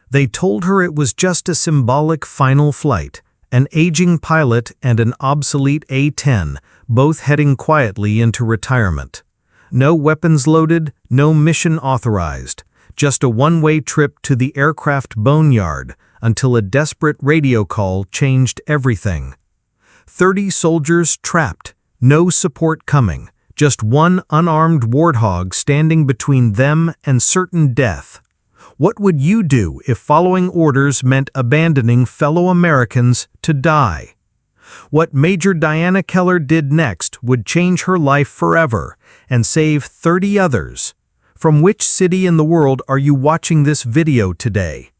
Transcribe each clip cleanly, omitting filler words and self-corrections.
They told her it was just a symbolic final flight, an aging pilot and an obsolete A-10, both heading quietly into retirement. No weapons loaded, no mission authorized, just a one-way trip to the aircraft boneyard until a desperate radio call changed everything. 30 soldiers trapped, no support coming, just one unarmed warthog standing between them and certain death. What would you do if following orders meant abandoning fellow Americans to die? What Major Diana Keller did next would change her life forever and save 30 others. From which city in the world are you watching this video today?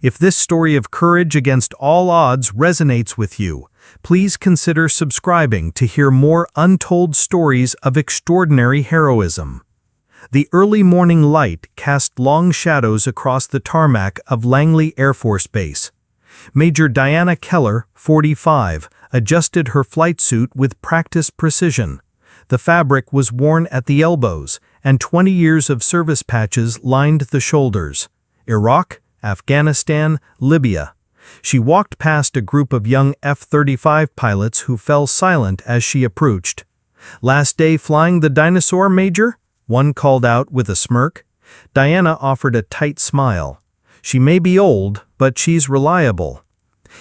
If this story of courage against all odds resonates with you, please consider subscribing to hear more untold stories of extraordinary heroism. The early morning light cast long shadows across the tarmac of Langley Air Force Base. Major Diana Keller, 45, adjusted her flight suit with practiced precision. The fabric was worn at the elbows, and 20 years of service patches lined the shoulders. Iraq, Afghanistan, Libya. She walked past a group of young F-35 pilots who fell silent as she approached. "Last day flying the dinosaur, Major?" one called out with a smirk. Diana offered a tight smile. She may be old, but she's reliable.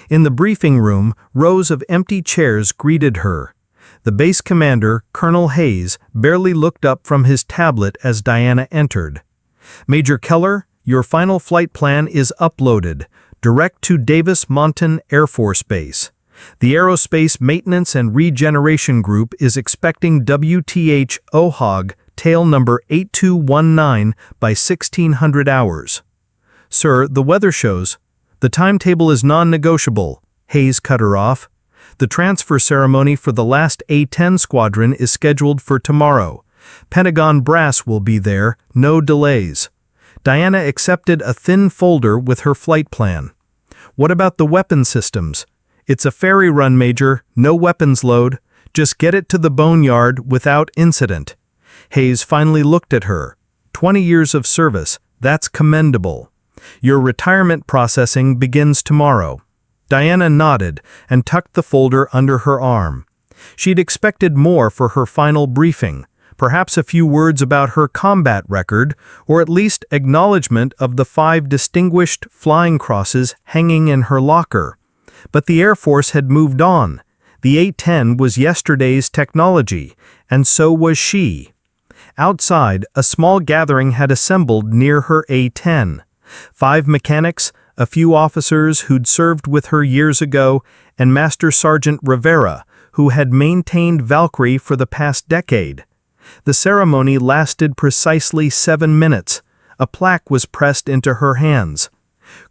In the briefing room, rows of empty chairs greeted her. The base commander, Colonel Hayes, barely looked up from his tablet as Diana entered. "Major Keller, your final flight plan is uploaded, direct to Davis-Monthan Air Force Base. The Aerospace Maintenance and Regeneration Group is expecting WTH OHOG tail number 8219 by 1600 hours. Sir, the weather shows. The timetable is non-negotiable," Hayes cut her off. "The transfer ceremony for the last A-10 squadron is scheduled for tomorrow. Pentagon brass will be there, no delays." Diana accepted a thin folder with her flight plan. "What about the weapon systems?" "It's a ferry run, Major, no weapons load. Just get it to the boneyard without incident." Hayes finally looked at her. 20 years of service, that's commendable. "Your retirement processing begins tomorrow." Diana nodded and tucked the folder under her arm. She'd expected more for her final briefing, perhaps a few words about her combat record, or at least acknowledgement of the 5 distinguished flying crosses hanging in her locker. But the Air Force had moved on. The A-10 was yesterday's technology, and so was she. Outside, a small gathering had assembled near her A-10. 5 mechanics, a few officers who'd served with her years ago, and Master Sergeant Rivera, who had maintained Valkyrie for the past decade. The ceremony lasted precisely 7 minutes. A plaque was pressed into her hands.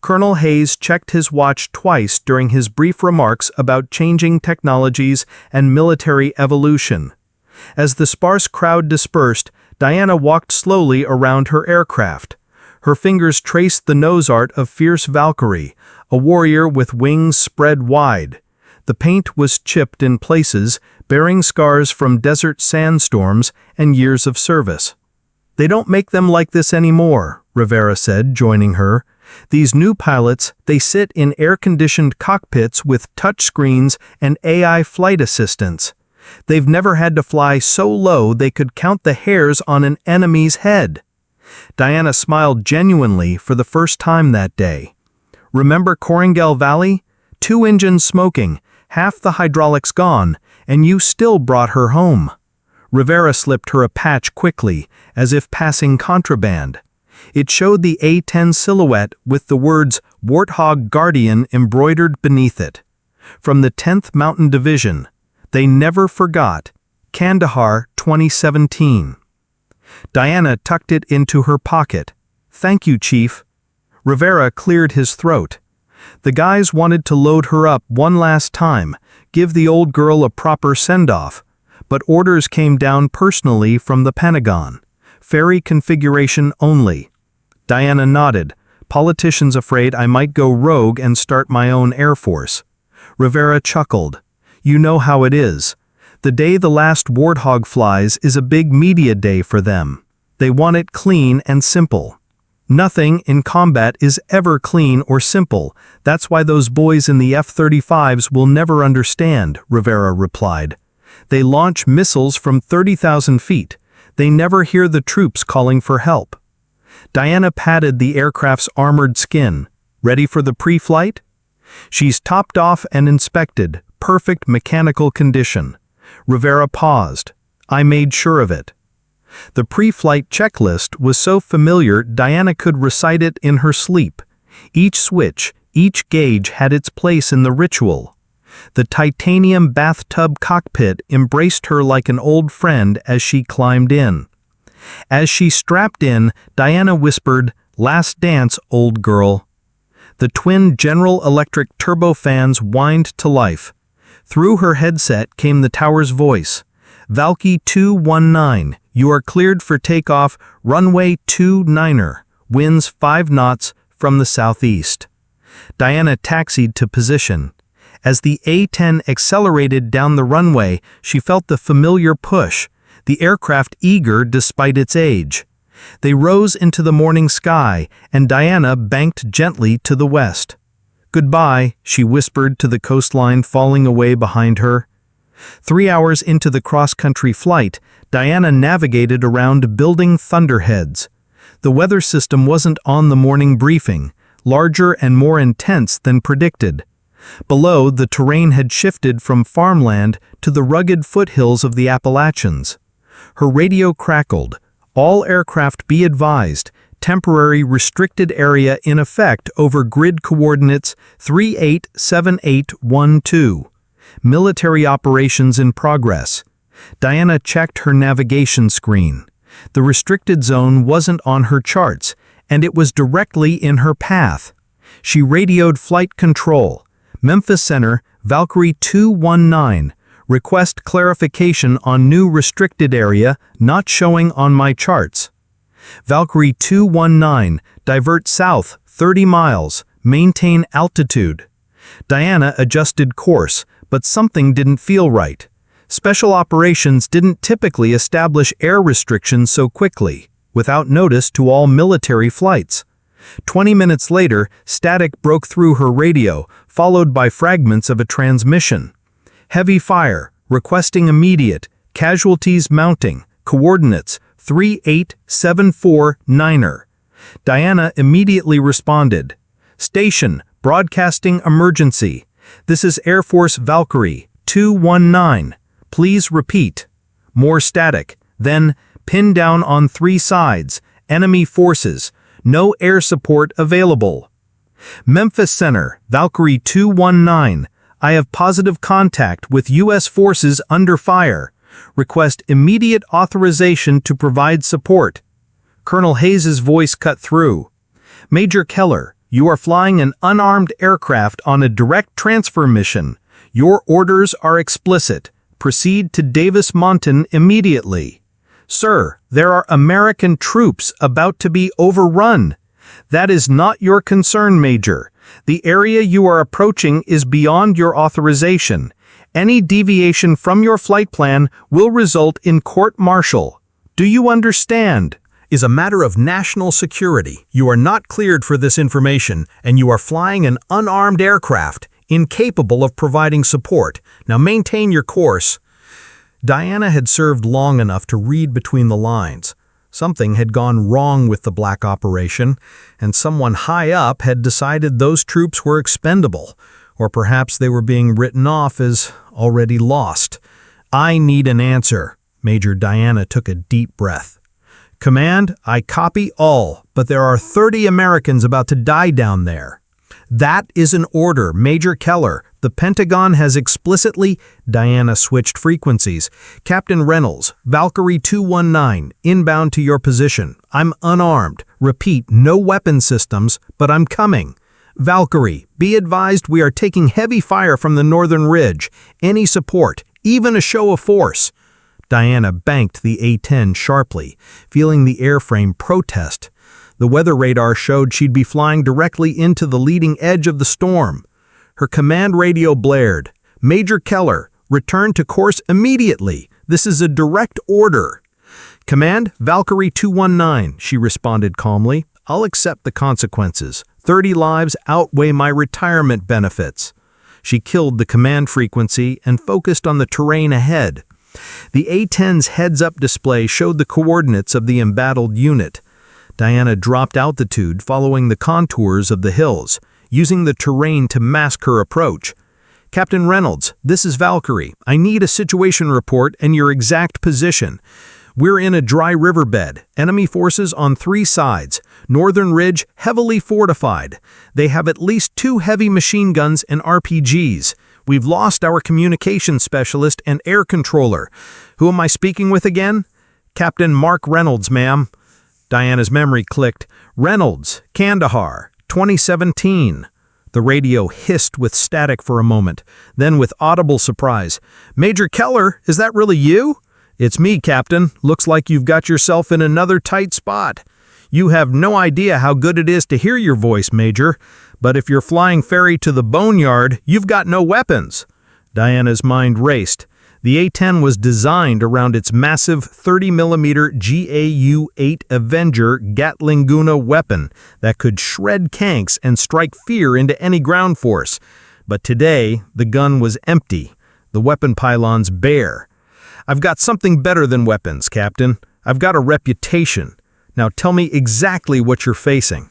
Colonel Hayes checked his watch twice during his brief remarks about changing technologies and military evolution. As the sparse crowd dispersed, Diana walked slowly around her aircraft. Her fingers traced the nose art of fierce Valkyrie, a warrior with wings spread wide. The paint was chipped in places, bearing scars from desert sandstorms and years of service. "They don't make them like this anymore," Rivera said, joining her. "These new pilots, they sit in air-conditioned cockpits with touchscreens and AI flight assistants. They've never had to fly so low they could count the hairs on an enemy's head." Diana smiled genuinely for the first time that day. "Remember Coringal Valley? 2 engines smoking, half the hydraulics gone, and you still brought her home." Rivera slipped her a patch quickly, as if passing contraband. It showed the A-10 silhouette with the words Warthog Guardian embroidered beneath it. From the 10th Mountain Division. They never forgot. Kandahar, 2017. Diana tucked it into her pocket. "Thank you, Chief." Rivera cleared his throat. The guys wanted to load her up one last time, give the old girl a proper send-off, but orders came down personally from the Pentagon. Ferry configuration only. Diana nodded. "Politicians afraid I might go rogue and start my own Air Force." Rivera chuckled. "You know how it is. The day the last warthog flies is a big media day for them. They want it clean and simple." Nothing in combat is ever clean or simple. That's why those boys in the F-35s will never understand, Rivera replied. They launch missiles from 30,000 feet. They never hear the troops calling for help. Diana patted the aircraft's armored skin. Ready for the pre-flight? She's topped off and inspected. Perfect mechanical condition. Rivera paused. I made sure of it. The pre-flight checklist was so familiar Diana could recite it in her sleep. Each switch, each gauge had its place in the ritual. The titanium bathtub cockpit embraced her like an old friend as she climbed in. As she strapped in, Diana whispered, "Last dance, old girl." The twin General Electric turbofans whined to life. Through her headset came the tower's voice. Valky 219, you are cleared for takeoff, runway 29er, winds 5 knots from the southeast. Diana taxied to position. As the A-10 accelerated down the runway, she felt the familiar push, the aircraft eager despite its age. They rose into the morning sky, and Diana banked gently to the west. Goodbye, she whispered to the coastline falling away behind her. 3 hours into the cross-country flight, Diana navigated around building thunderheads. The weather system wasn't on the morning briefing, larger and more intense than predicted. Below, the terrain had shifted from farmland to the rugged foothills of the Appalachians. Her radio crackled. All aircraft be advised. Temporary restricted area in effect over grid coordinates 387812. Military operations in progress. Diana checked her navigation screen. The restricted zone wasn't on her charts, and it was directly in her path. She radioed flight control. Memphis Center, Valkyrie 219. Request clarification on new restricted area not showing on my charts. Valkyrie 219, divert south 30 miles, maintain altitude. Diana adjusted course, but something didn't feel right. Special operations didn't typically establish air restrictions so quickly, without notice to all military flights. 20 minutes later, static broke through her radio, followed by fragments of a transmission. Heavy fire, requesting immediate, casualties mounting, coordinates 38749er. Diana immediately responded. Station, broadcasting emergency. This is Air Force Valkyrie 219. Please repeat. More static. Then, pin down on 3 sides. Enemy forces. No air support available. Memphis Center, Valkyrie 219. I have positive contact with U.S. forces under fire. Request immediate authorization to provide support. Colonel Hayes's voice cut through. Major Keller, you are flying an unarmed aircraft on a direct transfer mission. Your orders are explicit. Proceed to Davis Mountain immediately. Sir, there are American troops about to be overrun. That is not your concern, Major. The area you are approaching is beyond your authorization. Any deviation from your flight plan will result in court-martial. Do you understand? Is a matter of national security. You are not cleared for this information, and you are flying an unarmed aircraft, incapable of providing support. Now maintain your course. Diana had served long enough to read between the lines. Something had gone wrong with the black operation, and someone high up had decided those troops were expendable, or perhaps they were being written off as already lost. I need an answer. Major Diana took a deep breath. Command, I copy all, but there are 30 Americans about to die down there. That is an order, Major Keller. The Pentagon has explicitly... Diana switched frequencies. Captain Reynolds, Valkyrie 219, inbound to your position. I'm unarmed. Repeat, no weapon systems, but I'm coming. Valkyrie, be advised we are taking heavy fire from the northern ridge. Any support, even a show of force. Diana banked the A-10 sharply, feeling the airframe protest. The weather radar showed she'd be flying directly into the leading edge of the storm. Her command radio blared. Major Keller, return to course immediately. This is a direct order. Command, Valkyrie 219, she responded calmly. I'll accept the consequences. 30 lives outweigh my retirement benefits." She killed the command frequency and focused on the terrain ahead. The A-10's heads-up display showed the coordinates of the embattled unit. Diana dropped altitude following the contours of the hills, using the terrain to mask her approach. "Captain Reynolds, this is Valkyrie. I need a situation report and your exact position. We're in a dry riverbed. Enemy forces on 3 sides. Northern ridge heavily fortified. They have at least 2 heavy machine guns and RPGs. We've lost our communications specialist and air controller. Who am I speaking with again?" "Captain Mark Reynolds, ma'am." Diana's memory clicked. "Reynolds, Kandahar, 2017. The radio hissed with static for a moment, then with audible surprise. "Major Keller, is that really you?" "It's me, Captain. Looks like you've got yourself in another tight spot. You have no idea how good it is to hear your voice, Major. But if you're flying ferry to the boneyard, you've got no weapons." Diana's mind raced. The A-10 was designed around its massive 30mm GAU-8 Avenger Gatlinguna weapon that could shred tanks and strike fear into any ground force. But today, the gun was empty, the weapon pylons bare. "I've got something better than weapons, Captain. I've got a reputation. Now tell me exactly what you're facing."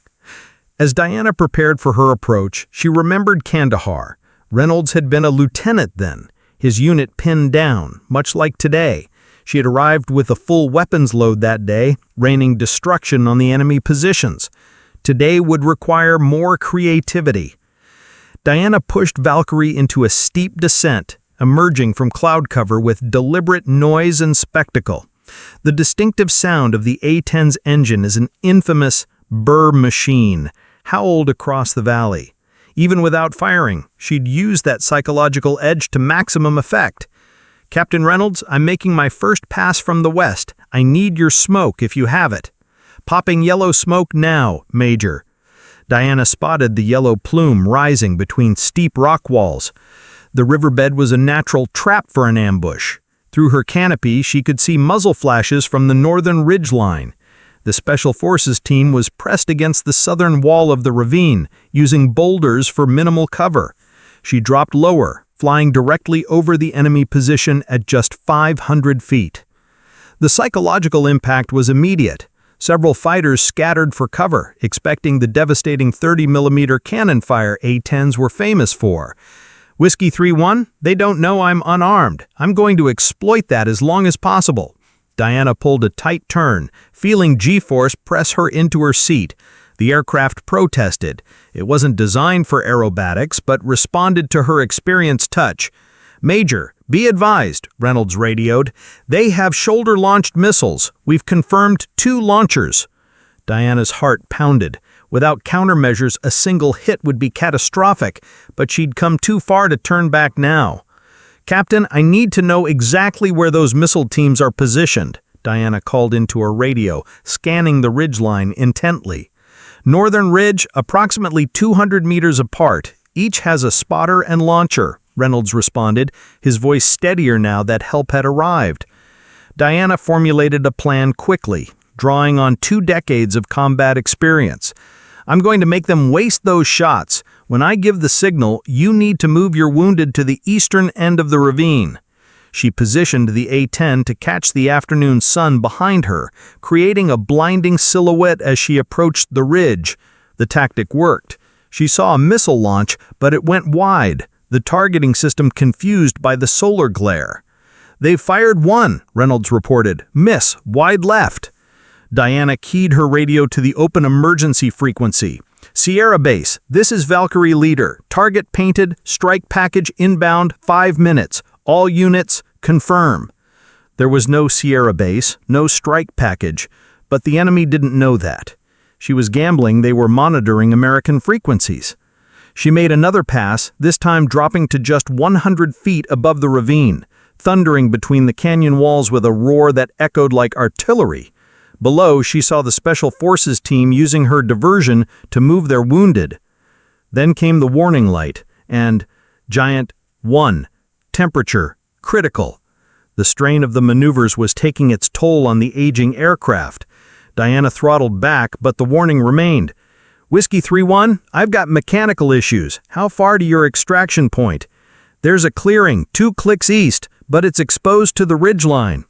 As Diana prepared for her approach, she remembered Kandahar. Reynolds had been a lieutenant then, his unit pinned down, much like today. She had arrived with a full weapons load that day, raining destruction on the enemy positions. Today would require more creativity. Diana pushed Valkyrie into a steep descent, emerging from cloud cover with deliberate noise and spectacle. The distinctive sound of the A-10's engine is an infamous burr machine, howled across the valley. Even without firing, she'd used that psychological edge to maximum effect. "Captain Reynolds, I'm making my first pass from the west. I need your smoke if you have it." "Popping yellow smoke now, Major." Diana spotted the yellow plume rising between steep rock walls. The riverbed was a natural trap for an ambush. Through her canopy, she could see muzzle flashes from the northern ridge line. The Special Forces team was pressed against the southern wall of the ravine, using boulders for minimal cover. She dropped lower, flying directly over the enemy position at just 500 feet. The psychological impact was immediate. Several fighters scattered for cover, expecting the devastating 30mm cannon fire A-10s were famous for. "Whiskey 3-1, they don't know I'm unarmed. I'm going to exploit that as long as possible." Diana pulled a tight turn, feeling G-force press her into her seat. The aircraft protested. It wasn't designed for aerobatics, but responded to her experienced touch. "Major, be advised," Reynolds radioed. "They have shoulder-launched missiles. We've confirmed 2 launchers." Diana's heart pounded. Without countermeasures, a single hit would be catastrophic, but she'd come too far to turn back now. "Captain, I need to know exactly where those missile teams are positioned," Diana called into her radio, scanning the ridgeline intently. "Northern ridge, approximately 200 meters apart. Each has a spotter and launcher," Reynolds responded, his voice steadier now that help had arrived. Diana formulated a plan quickly, drawing on 2 decades of combat experience. "I'm going to make them waste those shots. When I give the signal, you need to move your wounded to the eastern end of the ravine." She positioned the A-10 to catch the afternoon sun behind her, creating a blinding silhouette as she approached the ridge. The tactic worked. She saw a missile launch, but it went wide, the targeting system confused by the solar glare. "They've fired one," Reynolds reported. "Miss, wide left." Diana keyed her radio to the open emergency frequency. "Sierra Base, this is Valkyrie Leader. Target painted, strike package inbound, 5 minutes. All units, confirm." There was no Sierra Base, no strike package, but the enemy didn't know that. She was gambling they were monitoring American frequencies. She made another pass, this time dropping to just 100 feet above the ravine, thundering between the canyon walls with a roar that echoed like artillery. Below, she saw the Special Forces team using her diversion to move their wounded. Then came the warning light, and Giant 1, temperature, critical. The strain of the maneuvers was taking its toll on the aging aircraft. Diana throttled back, but the warning remained. Whiskey 3-1, I've got mechanical issues. How far to your extraction point? There's a clearing, 2 clicks east, but it's exposed to the ridgeline.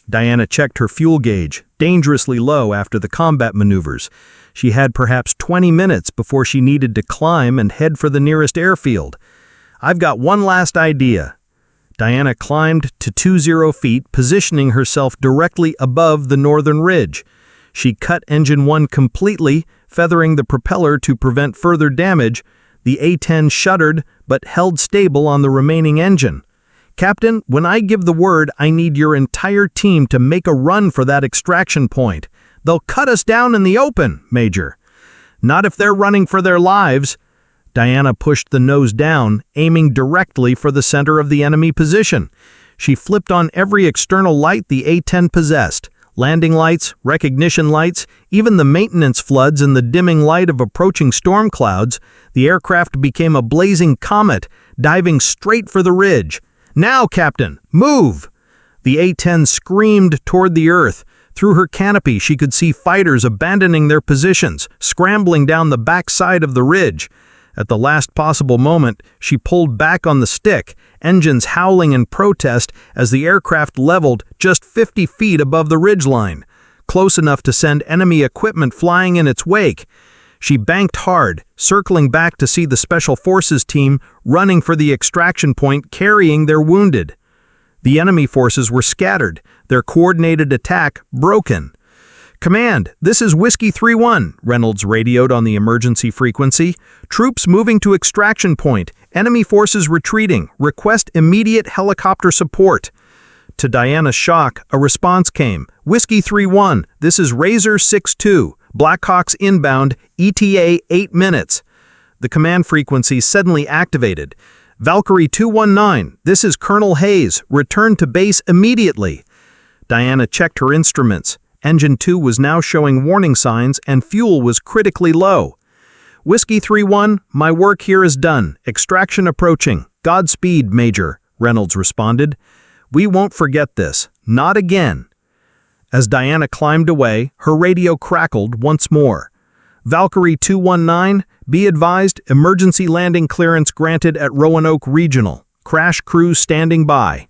Diana checked her fuel gauge, dangerously low after the combat maneuvers. She had perhaps 20 minutes before she needed to climb and head for the nearest airfield. I've got one last idea. Diana climbed to 20 feet, positioning herself directly above the northern ridge. She cut engine 1 completely, feathering the propeller to prevent further damage. The A-10 shuddered, but held stable on the remaining engine. Captain, when I give the word, I need your entire team to make a run for that extraction point. They'll cut us down in the open, Major. Not if they're running for their lives. Diana pushed the nose down, aiming directly for the center of the enemy position. She flipped on every external light the A-10 possessed. Landing lights, recognition lights, even the maintenance floods in the dimming light of approaching storm clouds. The aircraft became a blazing comet, diving straight for the ridge. Now, Captain, move! The A-10 screamed toward the earth. Through her canopy, she could see fighters abandoning their positions, scrambling down the backside of the ridge. At the last possible moment, she pulled back on the stick, engines howling in protest as the aircraft leveled just 50 feet above the ridgeline, close enough to send enemy equipment flying in its wake. She banked hard, circling back to see the Special Forces team running for the extraction point carrying their wounded. The enemy forces were scattered, their coordinated attack broken. Command, this is Whiskey 3-1, Reynolds radioed on the emergency frequency. Troops moving to extraction point. Enemy forces retreating. Request immediate helicopter support. To Diana's shock, a response came. Whiskey 3-1, this is Razor 6-2. Blackhawks inbound, ETA 8 minutes. The command frequency suddenly activated. Valkyrie 219, this is Colonel Hayes. Return to base immediately. Diana checked her instruments. Engine 2 was now showing warning signs and fuel was critically low. Whiskey 3-1, my work here is done. Extraction approaching. Godspeed, Major, Reynolds responded. We won't forget this. Not again. As Diana climbed away, her radio crackled once more. Valkyrie 219, be advised, emergency landing clearance granted at Roanoke Regional. Crash crew standing by.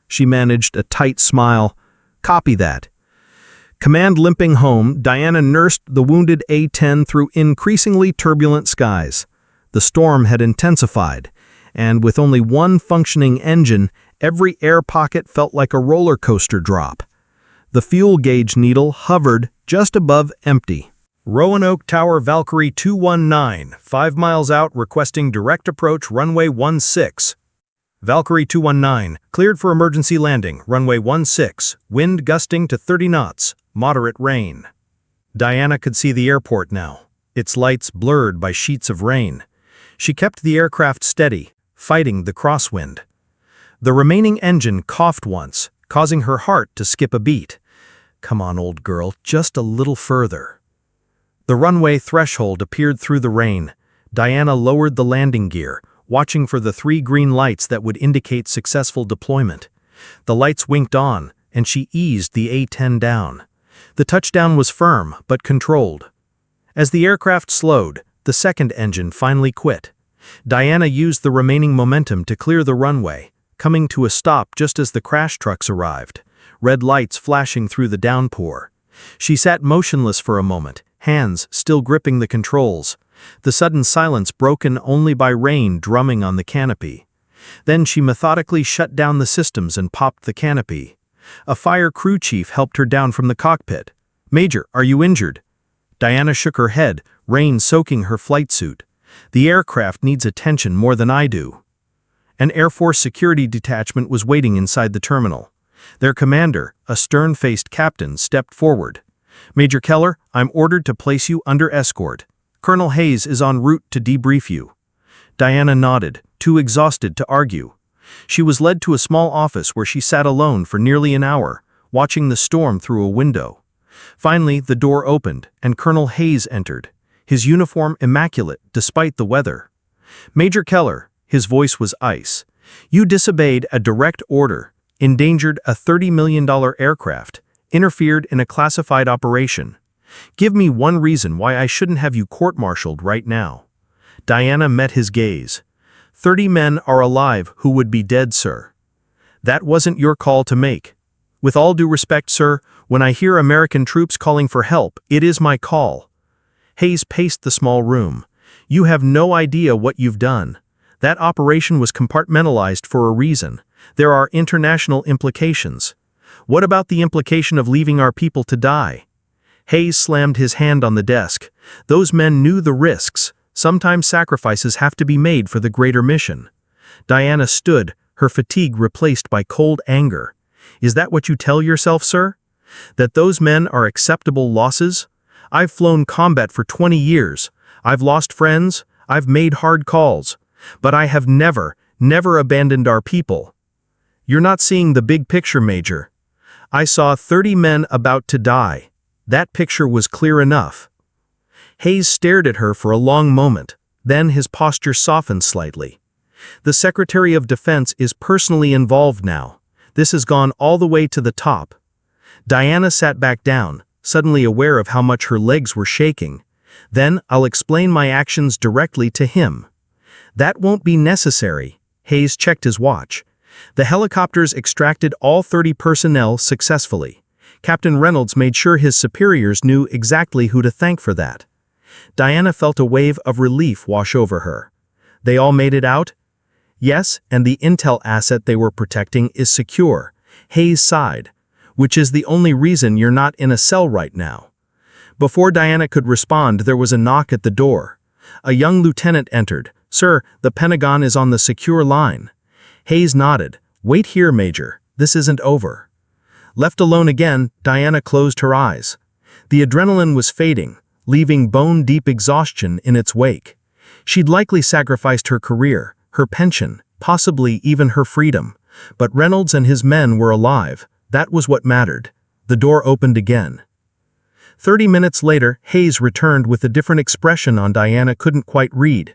She managed a tight smile. Copy that. Command limping home, Diana nursed the wounded A-10 through increasingly turbulent skies. The storm had intensified, and with only one functioning engine, every air pocket felt like a roller coaster drop. The fuel gauge needle hovered just above empty. Roanoke Tower Valkyrie 219, 5 miles out, requesting direct approach runway 16. Valkyrie 219, cleared for emergency landing, runway 16, wind gusting to 30 knots, moderate rain. Diana could see the airport now, its lights blurred by sheets of rain. She kept the aircraft steady, fighting the crosswind. The remaining engine coughed once, causing her heart to skip a beat. Come on, old girl, just a little further. The runway threshold appeared through the rain. Diana lowered the landing gear, watching for the 3 green lights that would indicate successful deployment. The lights winked on, and she eased the A-10 down. The touchdown was firm, but controlled. As the aircraft slowed, the second engine finally quit. Diana used the remaining momentum to clear the runway, coming to a stop just as the crash trucks arrived, red lights flashing through the downpour. She sat motionless for a moment, hands still gripping the controls, the sudden silence broken only by rain drumming on the canopy. Then she methodically shut down the systems and popped the canopy. A fire crew chief helped her down from the cockpit. Major, are you injured? Diana shook her head, rain soaking her flight suit. The aircraft needs attention more than I do. An Air Force security detachment was waiting inside the terminal. Their commander, a stern-faced captain, stepped forward. Major Keller, I'm ordered to place you under escort. Colonel Hayes is en route to debrief you. Diana nodded, too exhausted to argue. She was led to a small office where she sat alone for nearly an hour, watching the storm through a window. Finally, the door opened, and Colonel Hayes entered, his uniform immaculate despite the weather. Major Keller, his voice was ice. You disobeyed a direct order, endangered a $30 million aircraft, interfered in a classified operation. Give me one reason why I shouldn't have you court-martialed right now." Diana met his gaze. 30 men are alive who would be dead, sir. That wasn't your call to make. With all due respect, sir, when I hear American troops calling for help, it is my call." Hayes paced the small room. "You have no idea what you've done. That operation was compartmentalized for a reason. There are international implications. What about the implication of leaving our people to die?" Hayes slammed his hand on the desk. "Those men knew the risks. Sometimes sacrifices have to be made for the greater mission." Diana stood, her fatigue replaced by cold anger. "Is that what you tell yourself, sir? That those men are acceptable losses? I've flown combat for 20 years. I've lost friends. I've made hard calls. But I have never abandoned our people." "You're not seeing the big picture, Major. I saw 30 men about to die. That picture was clear enough." Hayes stared at her for a long moment, then his posture softened slightly. "The Secretary of Defense is personally involved now. This has gone all the way to the top." Diana sat back down, suddenly aware of how much her legs were shaking. "Then I'll explain my actions directly to him." "That won't be necessary." Hayes checked his watch. "The helicopters extracted all 30 personnel successfully. Captain Reynolds made sure his superiors knew exactly who to thank for that." Diana felt a wave of relief wash over her. "They all made it out?" "Yes, and the intel asset they were protecting is secure." Hayes sighed. "Which is the only reason you're not in a cell right now." Before Diana could respond, there was a knock at the door. A young lieutenant entered. "Sir, the Pentagon is on the secure line." Hayes nodded. "Wait here, Major. This isn't over." Left alone again, Diana closed her eyes. The adrenaline was fading, leaving bone-deep exhaustion in its wake. She'd likely sacrificed her career, her pension, possibly even her freedom. But Reynolds and his men were alive. That was what mattered. The door opened again. 30 minutes later, Hayes returned with a different expression on Diana couldn't quite read.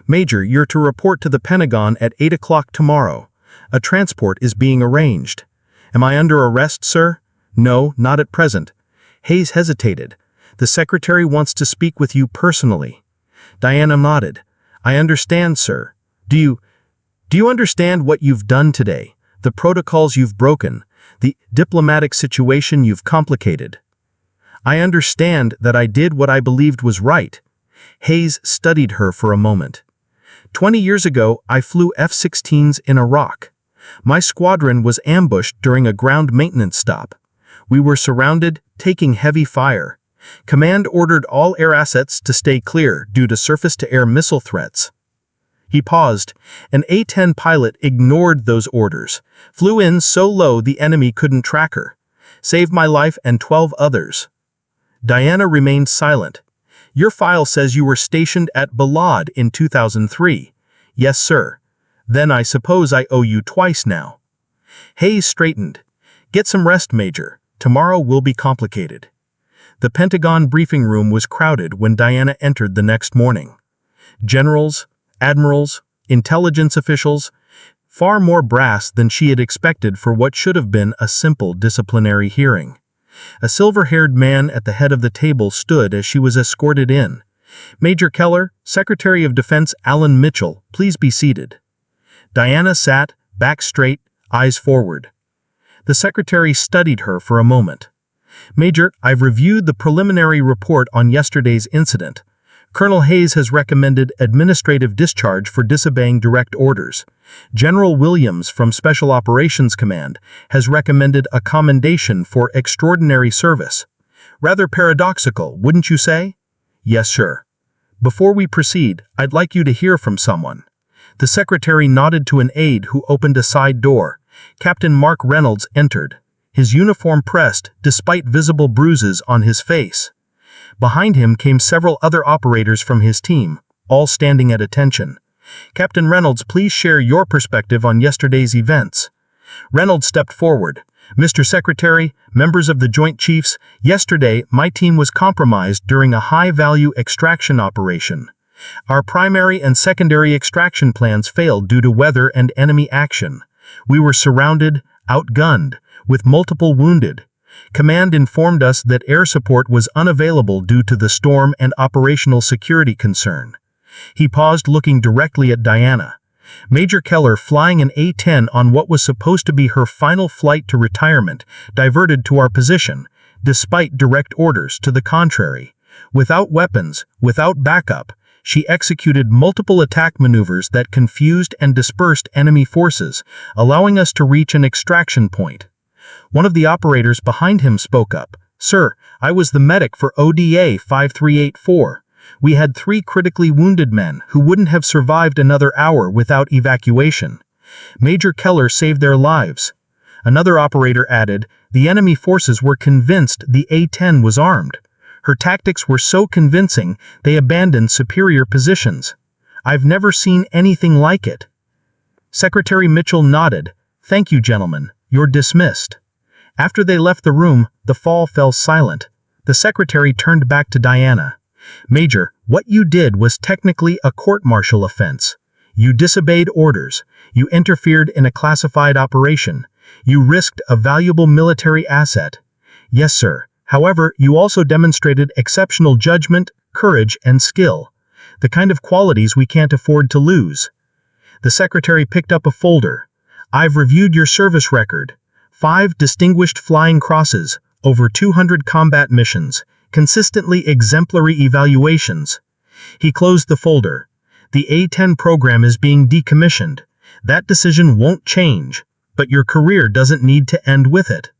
"Major, you're to report to the Pentagon at 8 o'clock tomorrow. A transport is being arranged." "Am I under arrest, sir?" "No, not at present." Hayes hesitated. "The Secretary wants to speak with you personally." Diana nodded. "I understand, sir. Do you understand what you've done today? The protocols you've broken? The diplomatic situation you've complicated?" "I understand that I did what I believed was right." Hayes studied her for a moment. 20 years ago, I flew F-16s in Iraq. My squadron was ambushed during a ground maintenance stop. We were surrounded, taking heavy fire. Command ordered all air assets to stay clear due to surface-to-air missile threats. He paused. An A-10 pilot ignored those orders, flew in so low the enemy couldn't track her. Saved my life and 12 others. Diana remained silent. "Your file says you were stationed at Balad in 2003. "Yes, sir." "Then I suppose I owe you twice now." Hayes straightened. "Get some rest, Major. Tomorrow will be complicated." The Pentagon briefing room was crowded when Diana entered the next morning. Generals, admirals, intelligence officials, far more brass than she had expected for what should have been a simple disciplinary hearing. A silver-haired man at the head of the table stood as she was escorted in. "Major Keller, Secretary of Defense Alan Mitchell, please be seated." Diana sat, back straight, eyes forward. The secretary studied her for a moment. "Major, I've reviewed the preliminary report on yesterday's incident. Colonel Hayes has recommended administrative discharge for disobeying direct orders. General Williams from Special Operations Command has recommended a commendation for extraordinary service. Rather paradoxical, wouldn't you say?" "Yes, sir." "Before we proceed, I'd like you to hear from someone." The secretary nodded to an aide who opened a side door. Captain Mark Reynolds entered, his uniform pressed despite visible bruises on his face. Behind him came several other operators from his team, all standing at attention. "Captain Reynolds, please share your perspective on yesterday's events." Reynolds stepped forward. "Mr. Secretary, members of the Joint Chiefs, yesterday my team was compromised during a high-value extraction operation. Our primary and secondary extraction plans failed due to weather and enemy action. We were surrounded, outgunned, with multiple wounded. Command informed us that air support was unavailable due to the storm and operational security concern. He paused, looking directly at Diana. Major Keller, flying an A-10 on what was supposed to be her final flight to retirement, diverted to our position, despite direct orders to the contrary. Without weapons, without backup, she executed multiple attack maneuvers that confused and dispersed enemy forces, allowing us to reach an extraction point. One of the operators behind him spoke up. "Sir, I was the medic for ODA 5384. We had 3 critically wounded men who wouldn't have survived another hour without evacuation. Major Keller saved their lives." Another operator added, "The enemy forces were convinced the A-10 was armed. Her tactics were so convincing, they abandoned superior positions. I've never seen anything like it." Secretary Mitchell nodded. "Thank you, gentlemen. You're dismissed." After they left the room, the fall fell silent. The secretary turned back to Diana. "Major, what you did was technically a court-martial offense. You disobeyed orders. You interfered in a classified operation. You risked a valuable military asset." "Yes, sir. However, you also demonstrated exceptional judgment, courage, and skill. The kind of qualities we can't afford to lose." The secretary picked up a folder. "I've reviewed your service record. 5 distinguished flying crosses, over 200 combat missions, consistently exemplary evaluations." He closed the folder. "The A-10 program is being decommissioned. That decision won't change, but your career doesn't need to end with it."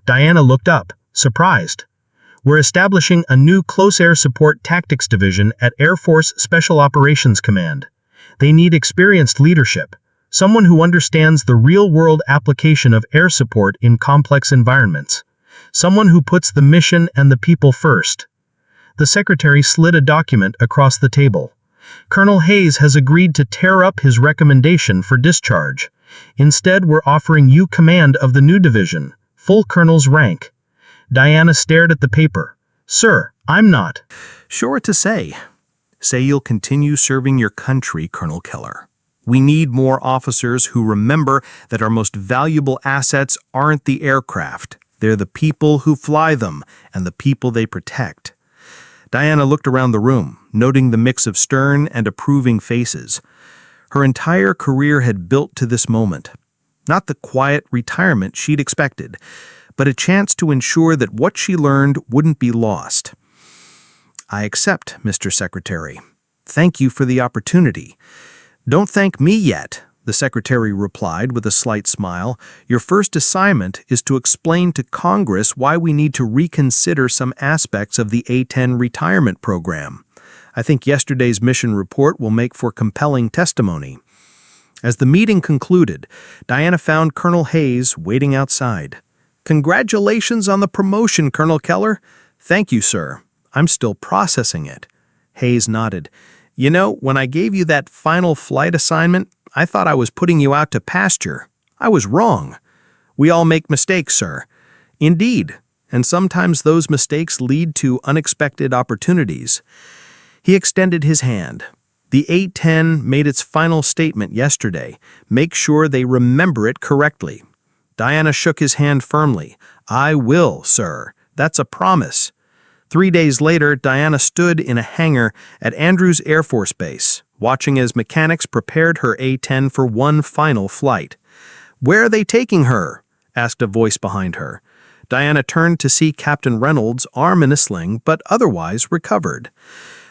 Diana looked up, surprised. "We're establishing a new Close Air Support Tactics Division at Air Force Special Operations Command. They need experienced leadership, someone who understands the real-world application of air support in complex environments, someone who puts the mission and the people first." The secretary slid a document across the table. "Colonel Hayes has agreed to tear up his recommendation for discharge. Instead, we're offering you command of the new division, full colonel's rank." Diana stared at the paper. "Sir, I'm not." "Sure to say. Say you'll continue serving your country, Colonel Keller. We need more officers who remember that our most valuable assets aren't the aircraft. They're the people who fly them and the people they protect." Diana looked around the room, noting the mix of stern and approving faces. Her entire career had built to this moment. Not the quiet retirement she'd expected, but a chance to ensure that what she learned wouldn't be lost. "I accept, Mr. Secretary. Thank you for the opportunity." "Don't thank me yet," the secretary replied with a slight smile. "Your first assignment is to explain to Congress why we need to reconsider some aspects of the A-10 retirement program. I think yesterday's mission report will make for compelling testimony." As the meeting concluded, Diana found Colonel Hayes waiting outside. "Congratulations on the promotion, Colonel Keller." "Thank you, sir. I'm still processing it." Hayes nodded. "You know, when I gave you that final flight assignment, I thought I was putting you out to pasture. I was wrong. We all make mistakes, sir." "Indeed, and sometimes those mistakes lead to unexpected opportunities." He extended his hand. "The A-10 made its final statement yesterday. Make sure they remember it correctly." Diana shook his hand firmly. "I will, sir. That's a promise." 3 days later, Diana stood in a hangar at Andrews Air Force Base, watching as mechanics prepared her A-10 for one final flight. "Where are they taking her?" asked a voice behind her. Diana turned to see Captain Reynolds, arm in a sling, but otherwise recovered.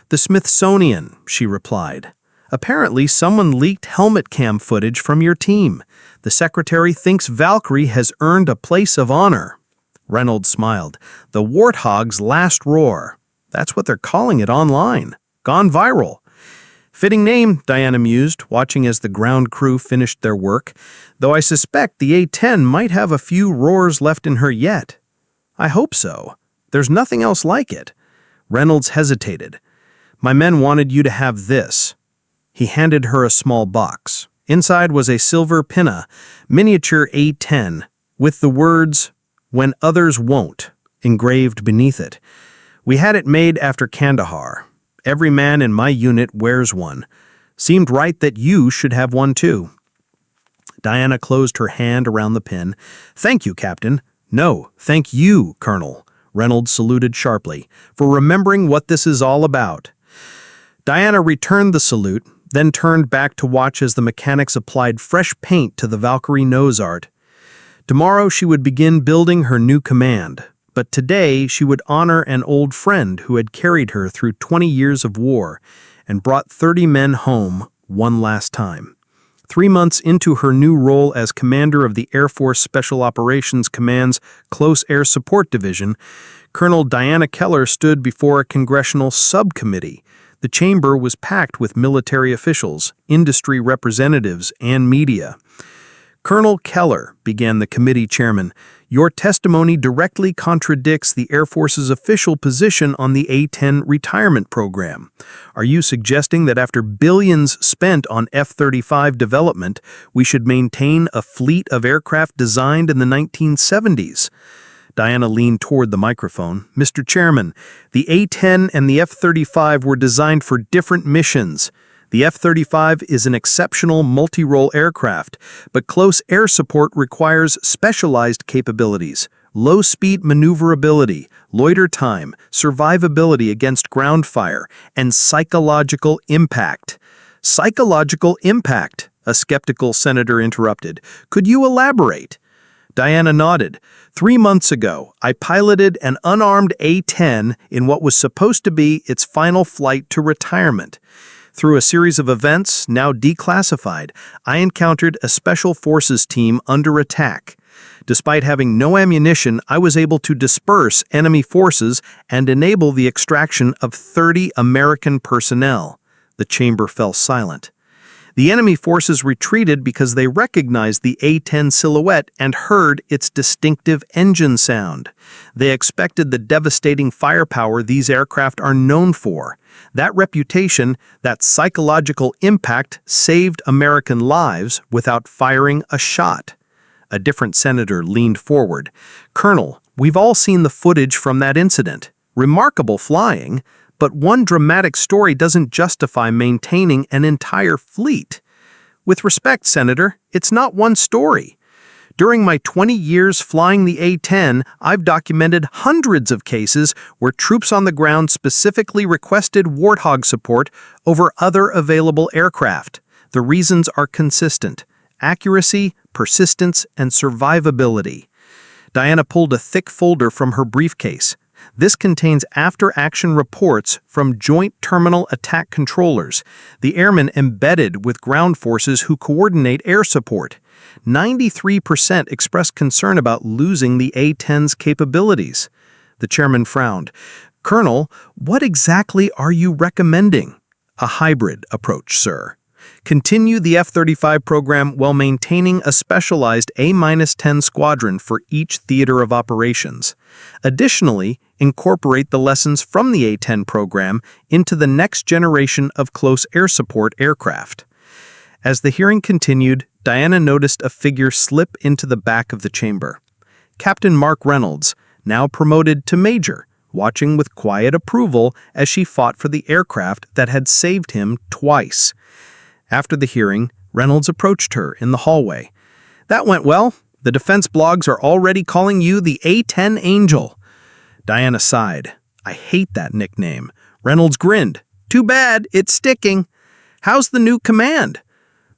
"The Smithsonian," she replied. "Apparently someone leaked helmet cam footage from your team. The secretary thinks Valkyrie has earned a place of honor." Reynolds smiled. "The Warthog's last roar. That's what they're calling it online. Gone viral." "Fitting name," Diana mused, watching as the ground crew finished their work, "though I suspect the A-10 might have a few roars left in her yet." "I hope so. There's nothing else like it." Reynolds hesitated. "My men wanted you to have this." He handed her a small box. Inside was a silver pinna, miniature A-10, with the words, "When others won't," engraved beneath it. "We had it made after Kandahar. Every man in my unit wears one. Seemed right that you should have one too." Diana closed her hand around the pin. "Thank you, Captain. No, thank you, Colonel, Reynolds saluted sharply, for remembering what this is all about. Diana returned the salute, then turned back to watch as the mechanics applied fresh paint to the Valkyrie nose art. Tomorrow she would begin building her new command, but today she would honor an old friend who had carried her through 20 years of war and brought 30 men home one last time. 3 months into her new role as commander of the Air Force Special Operations Command's Close Air Support Division, Colonel Diana Keller stood before a congressional subcommittee. The chamber was packed with military officials, industry representatives, and media. "Colonel Keller," began the committee chairman, "your testimony directly contradicts the Air Force's official position on the A-10 retirement program. Are you suggesting that after billions spent on F-35 development, we should maintain a fleet of aircraft designed in the 1970s? Diana leaned toward the microphone. "Mr. Chairman, the A-10 and the F-35 were designed for different missions. The F-35 is an exceptional multi-role aircraft, but close air support requires specialized capabilities, low-speed maneuverability, loiter time, survivability against ground fire, and psychological impact." "Psychological impact," a skeptical senator interrupted. "Could you elaborate?" Diana nodded. 3 months ago, I piloted an unarmed A-10 in what was supposed to be its final flight to retirement. Through a series of events, now declassified, I encountered a special forces team under attack. Despite having no ammunition, I was able to disperse enemy forces and enable the extraction of 30 American personnel. The chamber fell silent. The enemy forces retreated because they recognized the A-10 silhouette and heard its distinctive engine sound. They expected the devastating firepower these aircraft are known for. That reputation, that psychological impact, saved American lives without firing a shot. A different senator leaned forward. "Colonel, we've all seen the footage from that incident. Remarkable flying. But one dramatic story doesn't justify maintaining an entire fleet. With respect, Senator, it's not one story. During my 20 years flying the A-10, I've documented hundreds of cases where troops on the ground specifically requested Warthog support over other available aircraft. The reasons are consistent: accuracy, persistence, and survivability." Diana pulled a thick folder from her briefcase. This contains after-action reports from Joint Terminal Attack Controllers, the airmen embedded with ground forces who coordinate air support. 93% expressed concern about losing the A-10's capabilities. The chairman frowned. "Colonel, what exactly are you recommending?" "A hybrid approach, sir. Continue the F-35 program while maintaining a specialized A-10 squadron for each theater of operations. Additionally, incorporate the lessons from the A-10 program into the next generation of close air support aircraft." As the hearing continued, Diana noticed a figure slip into the back of the chamber. Captain Mark Reynolds, now promoted to major, watching with quiet approval as she fought for the aircraft that had saved him twice. After the hearing, Reynolds approached her in the hallway. "That went well. The defense blogs are already calling you the A-10 Angel." Diana sighed. "I hate that nickname." Reynolds grinned. "Too bad, it's sticking. How's the new command?"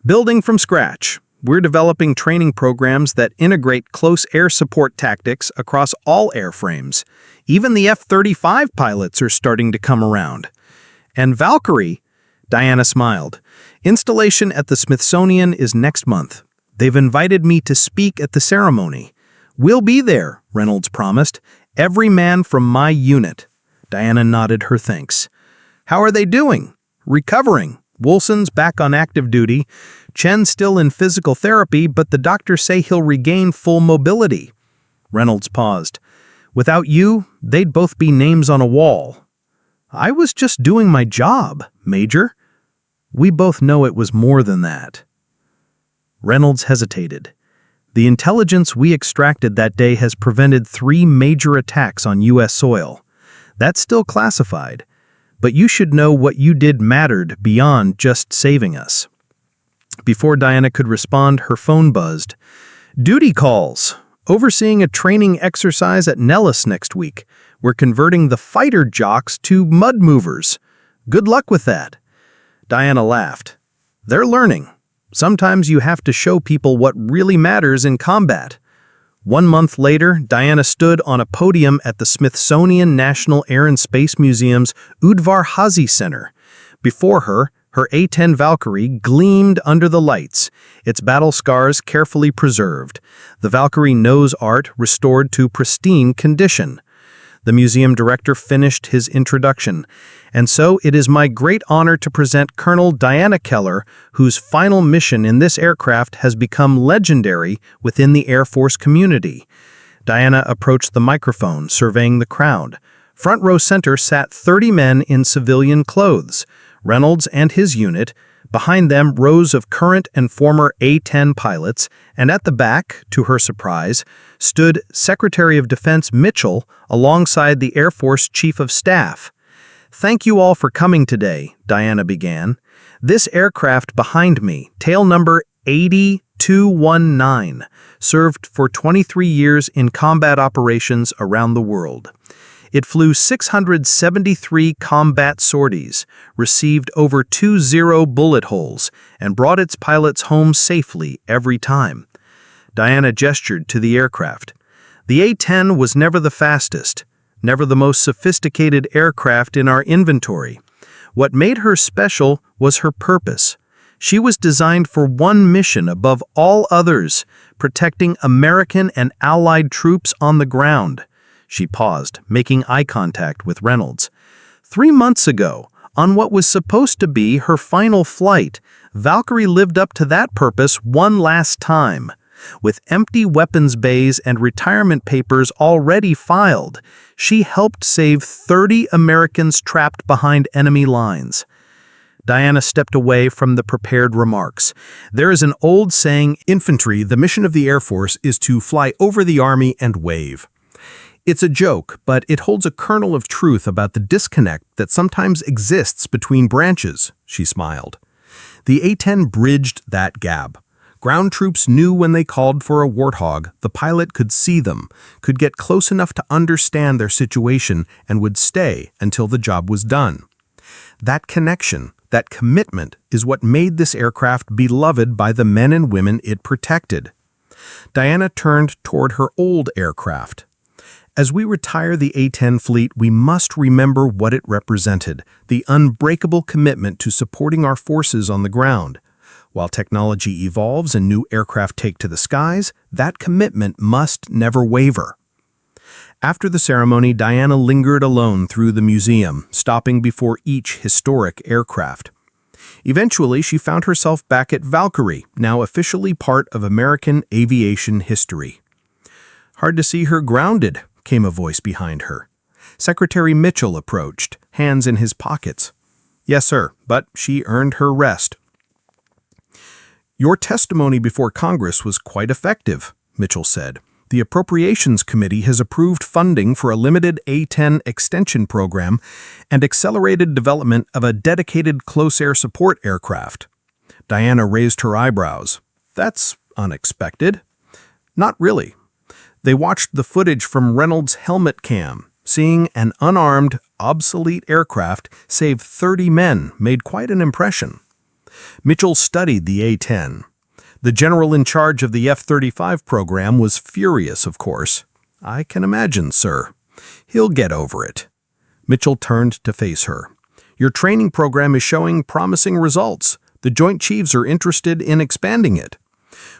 "Building from scratch. We're developing training programs that integrate close air support tactics across all airframes. Even the F-35 pilots are starting to come around." "And Valkyrie?" Diana smiled. "Installation at the Smithsonian is next month. They've invited me to speak at the ceremony." "We'll be there," Reynolds promised. "Every man from my unit." Diana nodded her thanks. "How are they doing?" "Recovering. Wilson's back on active duty. Chen's still in physical therapy, but the doctors say he'll regain full mobility." Reynolds paused. "Without you, they'd both be names on a wall." "I was just doing my job, Major." "We both know it was more than that." Reynolds hesitated. "The intelligence we extracted that day has prevented 3 major attacks on U.S. soil. That's still classified. But you should know what you did mattered beyond just saving us." Before Diana could respond, her phone buzzed. "Duty calls." Overseeing a training exercise at Nellis next week. We're converting the fighter jocks to mud movers. Good luck with that." Diana laughed. "They're learning. Sometimes you have to show people what really matters in combat." 1 month later, Diana stood on a podium at the Smithsonian National Air and Space Museum's Udvar Hazy Center. Before her, her A-10 Valkyrie gleamed under the lights, its battle scars carefully preserved, the Valkyrie nose art restored to pristine condition. The museum director finished his introduction, and so it is my great honor to present Colonel Diana Keller, whose final mission in this aircraft has become legendary within the Air Force community. Diana approached the microphone, surveying the crowd. Front row center sat 30 men in civilian clothes, Reynolds and his unit, behind them rows of current and former A-10 pilots, and at the back, to her surprise, stood Secretary of Defense Mitchell alongside the Air Force Chief of Staff. "Thank you all for coming today," Diana began. "This aircraft behind me, tail number 8219, served for 23 years in combat operations around the world. It flew 673 combat sorties, received over 20 bullet holes, and brought its pilots home safely every time." Diana gestured to the aircraft. "The A-10 was never the fastest, never the most sophisticated aircraft in our inventory. What made her special was her purpose. She was designed for one mission above all others, protecting American and Allied troops on the ground." She paused, making eye contact with Reynolds. 3 months ago, on what was supposed to be her final flight, Valkyrie lived up to that purpose one last time. With empty weapons bays and retirement papers already filed, she helped save 30 Americans trapped behind enemy lines. Diana stepped away from the prepared remarks. "There is an old saying, Infantry, the mission of the Air Force is to fly over the Army and wave. It's a joke, but it holds a kernel of truth about the disconnect that sometimes exists between branches," she smiled. The A-10 bridged that gap. Ground troops knew when they called for a warthog, the pilot could see them, could get close enough to understand their situation, and would stay until the job was done. That connection, that commitment, is what made this aircraft beloved by the men and women it protected. Diana turned toward her old aircraft. "As we retire the A-10 fleet, we must remember what it represented, the unbreakable commitment to supporting our forces on the ground. While technology evolves and new aircraft take to the skies, that commitment must never waver." After the ceremony, Diana lingered alone through the museum, stopping before each historic aircraft. Eventually, she found herself back at Valkyrie, now officially part of American aviation history. "Hard to see her grounded," came a voice behind her. Secretary Mitchell approached, hands in his pockets. "Yes, sir, but she earned her rest." "Your testimony before Congress was quite effective," Mitchell said. "The Appropriations Committee has approved funding for a limited A-10 extension program and accelerated development of a dedicated close air support aircraft." Diana raised her eyebrows. "That's unexpected." "Not really. They watched the footage from Reynolds' helmet cam. Seeing an unarmed, obsolete aircraft save 30 men made quite an impression." Mitchell studied the A-10. The general in charge of the F-35 program was furious, of course. "I can imagine, sir. He'll get over it." Mitchell turned to face her. "Your training program is showing promising results. The Joint Chiefs are interested in expanding it."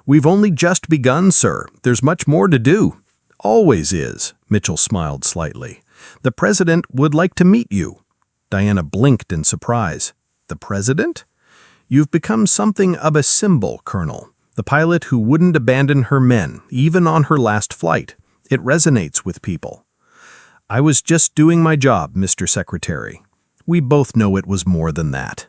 "We've only just begun, sir. There's much more to do." "Always is," Mitchell smiled slightly. "The President would like to meet you." Diana blinked in surprise. "The President?" "You've become something of a symbol, Colonel. The pilot who wouldn't abandon her men, even on her last flight. It resonates with people." "I was just doing my job, Mr. Secretary." "We both know it was more than that."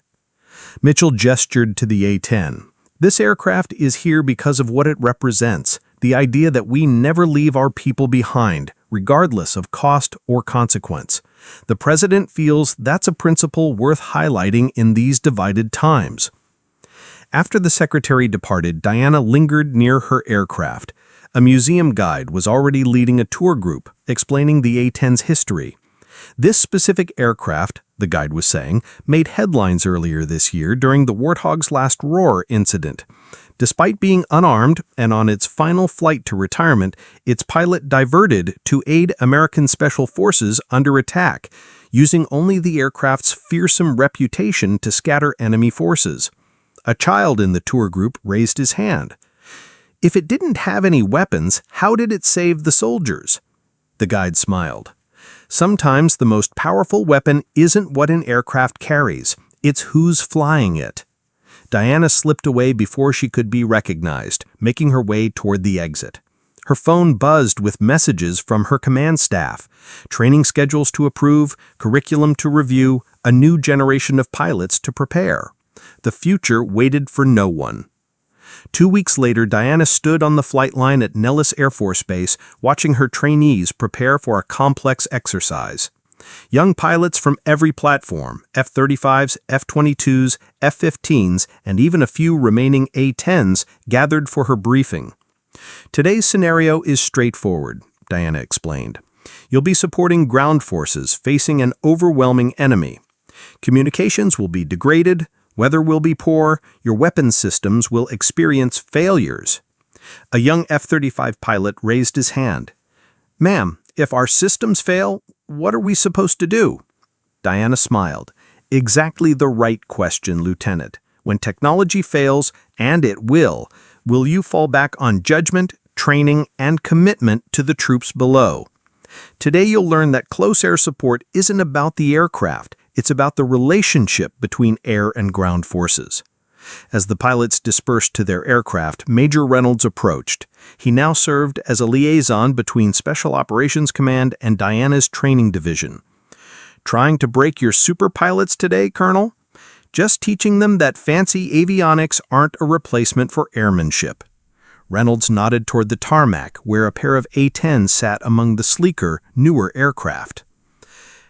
Mitchell gestured to the A-10. "This aircraft is here because of what it represents, the idea that we never leave our people behind, regardless of cost or consequence. The President feels that's a principle worth highlighting in these divided times." After the Secretary departed, Diana lingered near her aircraft. A museum guide was already leading a tour group, explaining the A-10's history. This specific aircraft, the guide was saying, made headlines earlier this year during the Warthog's last roar incident. Despite being unarmed and on its final flight to retirement, its pilot diverted to aid American Special Forces under attack, using only the aircraft's fearsome reputation to scatter enemy forces. A child in the tour group raised his hand. If it didn't have any weapons, how did it save the soldiers? The guide smiled. Sometimes the most powerful weapon isn't what an aircraft carries, it's who's flying it. Diana slipped away before she could be recognized, making her way toward the exit. Her phone buzzed with messages from her command staff, training schedules to approve, curriculum to review, a new generation of pilots to prepare. The future waited for no one. 2 weeks later, Diana stood on the flight line at Nellis Air Force Base, watching her trainees prepare for a complex exercise. Young pilots from every platform, F-35s, F-22s, F-15s, and even a few remaining A-10s, gathered for her briefing. Today's scenario is straightforward, Diana explained. You'll be supporting ground forces facing an overwhelming enemy. Communications will be degraded, weather will be poor, your weapons systems will experience failures. A young F-35 pilot raised his hand. "Ma'am, if our systems fail, what are we supposed to do?" Diana smiled. "Exactly the right question, Lieutenant. When technology fails, and it will you fall back on judgment, training, and commitment to the troops below? Today you'll learn that close air support isn't about the aircraft, it's about the relationship between air and ground forces." As the pilots dispersed to their aircraft, Major Reynolds approached. He now served as a liaison between Special Operations Command and Diana's training division. "Trying to break your super pilots today, Colonel? Just teaching them that fancy avionics aren't a replacement for airmanship." Reynolds nodded toward the tarmac, where a pair of A-10s sat among the sleeker, newer aircraft.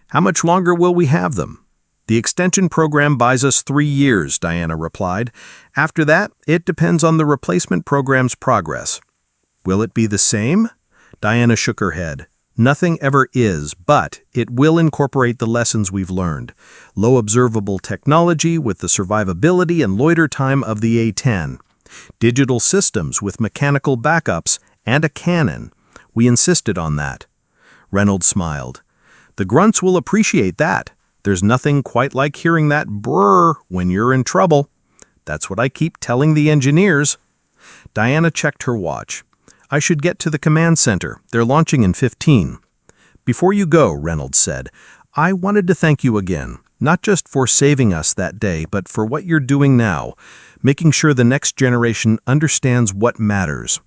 "How much longer will we have them?" "The extension program buys us 3 years, Diana replied. "After that, it depends on the replacement program's progress." "Will it be the same?" Diana shook her head. "Nothing ever is, but it will incorporate the lessons we've learned. Low observable technology with the survivability and loiter time of the A-10. Digital systems with mechanical backups and a cannon. We insisted on that." Reynolds smiled. "The grunts will appreciate that. There's nothing quite like hearing that brrr when you're in trouble. That's what I keep telling the engineers." Diana checked her watch. "I should get to the command center. They're launching in 15. "Before you go," Reynolds said, "I wanted to thank you again, not just for saving us that day, but for what you're doing now, making sure the next generation understands what matters."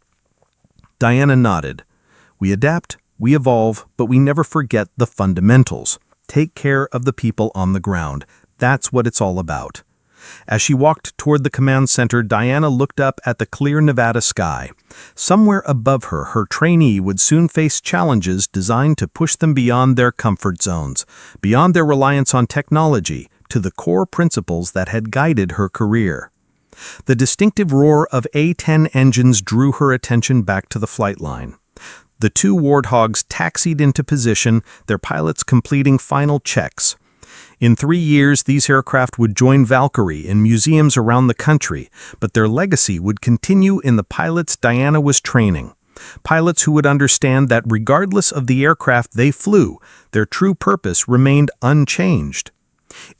Diana nodded. "We adapt, we evolve, but we never forget the fundamentals. Take care of the people on the ground. That's what it's all about." As she walked toward the command center, Diana looked up at the clear Nevada sky. Somewhere above her, her trainee would soon face challenges designed to push them beyond their comfort zones, beyond their reliance on technology, to the core principles that had guided her career. The distinctive roar of A-10 engines drew her attention back to the flight line. The 2 Warthogs taxied into position, their pilots completing final checks. In 3 years, these aircraft would join Valkyrie in museums around the country, but their legacy would continue in the pilots Diana was training. Pilots who would understand that regardless of the aircraft they flew, their true purpose remained unchanged.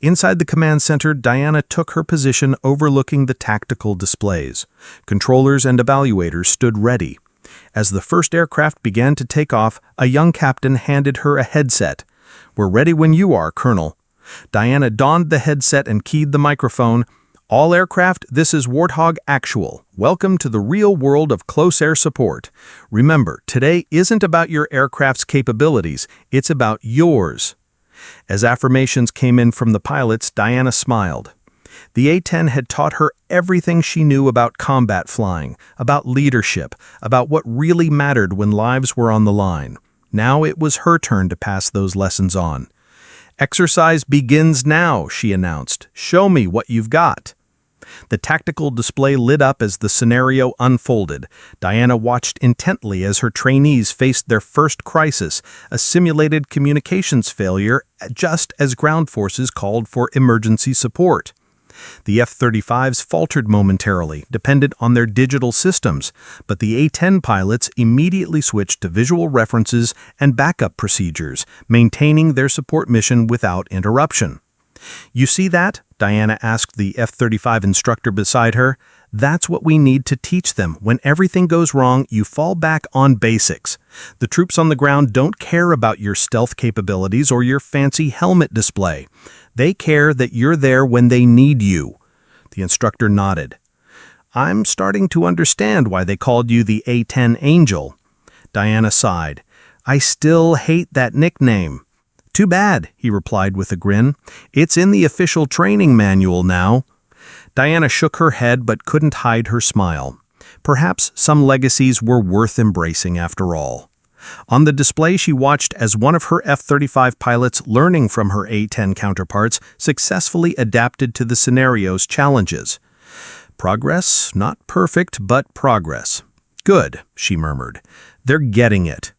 Inside the command center, Diana took her position overlooking the tactical displays. Controllers and evaluators stood ready. As the first aircraft began to take off, a young captain handed her a headset. "We're ready when you are, Colonel." Diana donned the headset and keyed the microphone. "All aircraft, this is Warthog Actual. Welcome to the real world of close air support. Remember, today isn't about your aircraft's capabilities, it's about yours." As affirmations came in from the pilots, Diana smiled. The A-10 had taught her everything she knew about combat flying, about leadership, about what really mattered when lives were on the line. Now it was her turn to pass those lessons on. "Exercise begins now," she announced. "Show me what you've got." The tactical display lit up as the scenario unfolded. Diana watched intently as her trainees faced their first crisis, a simulated communications failure, just as ground forces called for emergency support. The F-35s faltered momentarily, dependent on their digital systems, but the A-10 pilots immediately switched to visual references and backup procedures, maintaining their support mission without interruption. "You see that?" Diana asked the F-35 instructor beside her. "That's what we need to teach them. When everything goes wrong, you fall back on basics. The troops on the ground don't care about your stealth capabilities or your fancy helmet display. They care that you're there when they need you." The instructor nodded. "I'm starting to understand why they called you the A-10 Angel." Diana sighed. "I still hate that nickname." "Too bad," he replied with a grin. "It's in the official training manual now." Diana shook her head but couldn't hide her smile. Perhaps some legacies were worth embracing after all. On the display, she watched as one of her F-35 pilots, learning from her A-10 counterparts, successfully adapted to the scenario's challenges. "Progress, not perfect, but progress." "Good," she murmured. "They're getting it."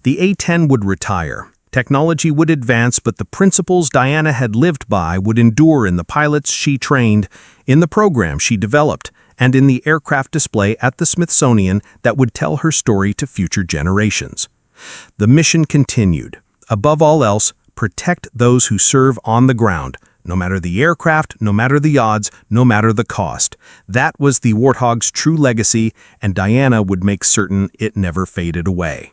The A-10 would retire. Technology would advance, but the principles Diana had lived by would endure in the pilots she trained, in the program she developed, and in the aircraft display at the Smithsonian that would tell her story to future generations. The mission continued. Above all else, protect those who serve on the ground, no matter the aircraft, no matter the odds, no matter the cost. That was the Warthog's true legacy, and Diana would make certain it never faded away.